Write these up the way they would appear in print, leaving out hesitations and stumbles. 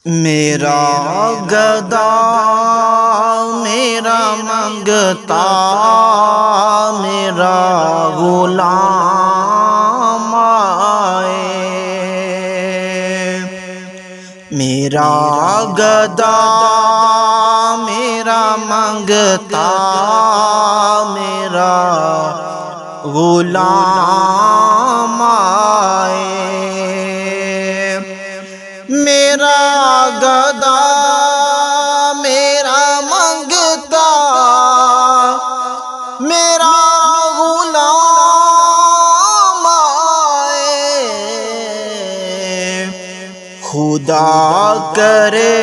میرا گدا میرا منگتا میرا غلام آئے، میرا گدا میرا منگتا میرا غلام آئے، میرا گدا میرا منگتا میرا غلام آئے، خدا کرے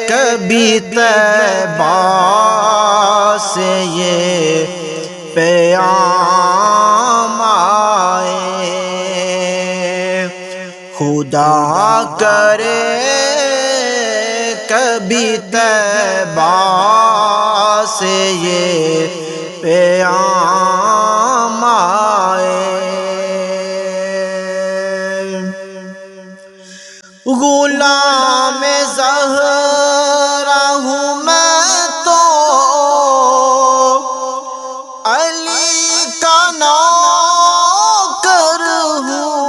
کبھی طیبہ سے یہ پیام آئے، خدا کرے کبھی طیبہ سے یہ پیام آئے، غلام زہرا ہوں میں تو علی کا نوکر ہوں،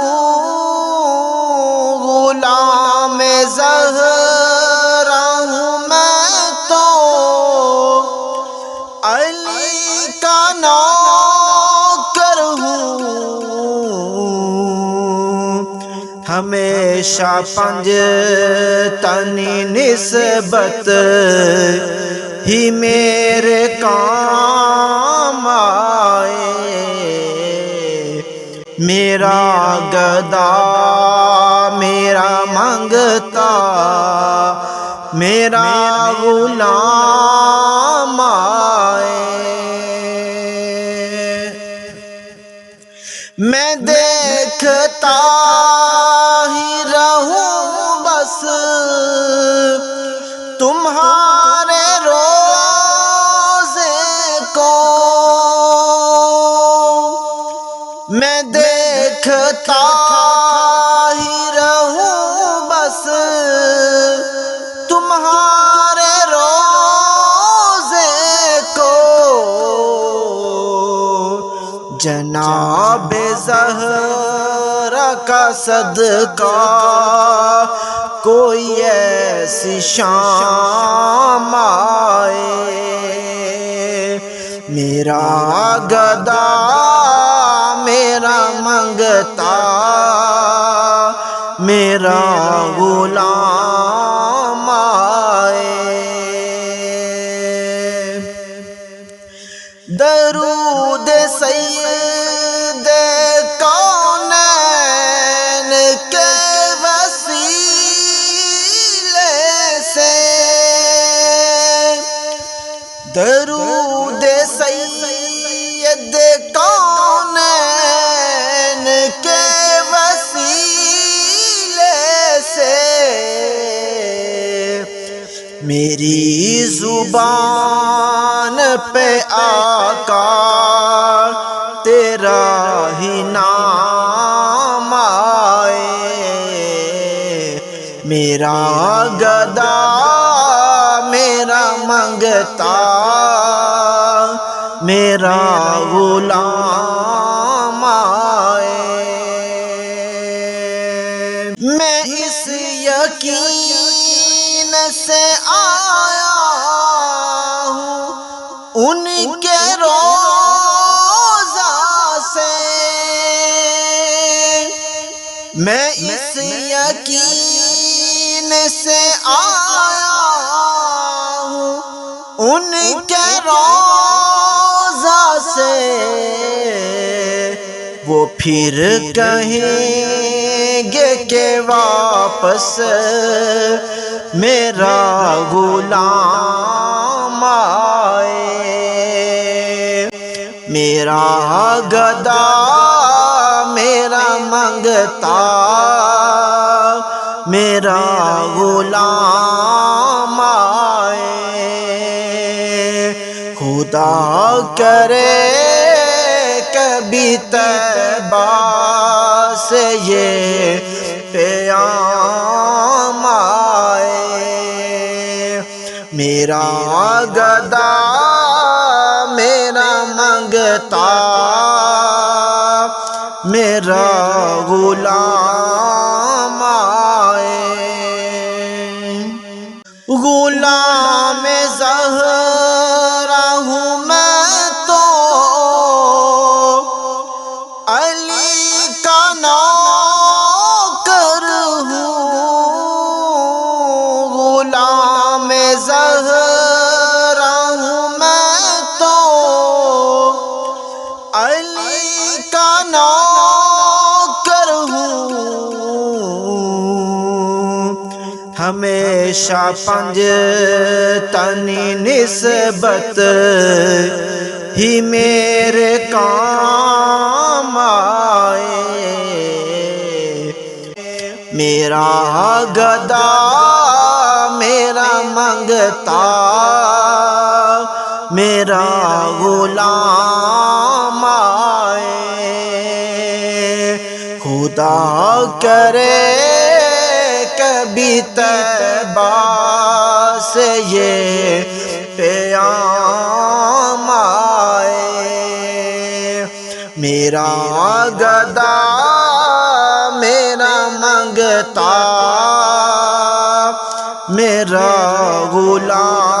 غلام زہرا ہوں میں تو علی کا نوکر ہوں، ہمیشہ پنج تنی نسبت ہی میرے کام آئے، میرا گدا میرا منگتا میرا غلام آئے، میں دیکھتا ہی رہوں بس تمہارے روزے کو، میں دیکھتا ہی رہوں بس تمہارے روزے کو، جناب زہرا کا صدقہ کوئی ایسی شام آئے، میرا گدا میرا منگتا میرا غلام آئے، درود سید کونین کے وسیلے سے، درود سید کونین کے وسیلے سے، میری زبان پہ آقا تیرا ہی نام آئے، میرا گدا میرا منگتا میرا غلام آئے، میں اس یقین سے آیا ہوں ان کے روضہ سے، میں اس یقین سے آیا ہوں ان کے روضہ سے، وہ پھر کہیں گے کہ واپس میرا غلام آئے، میرا گدا میرا منگتا میرا غلام آئے، خدا کرے کبھی طیبہ سے یہ پیام میرا گدا میرا منگتا میرا غلام آئے، غلام زہرا ہوں میں تو علی کا نوکر ہوں، غلام زہرا ہوں میں تو علی کا نوکر ہوں، ہمیشہ پنج تنی نسبت ہی میرے کام آئے، میرا گدا میرا منگتا میرا غلام آئے، خدا کرے کبھی طیبہ سے یہ پیام آئے، میرا گدا میرا منگتا میرا غلام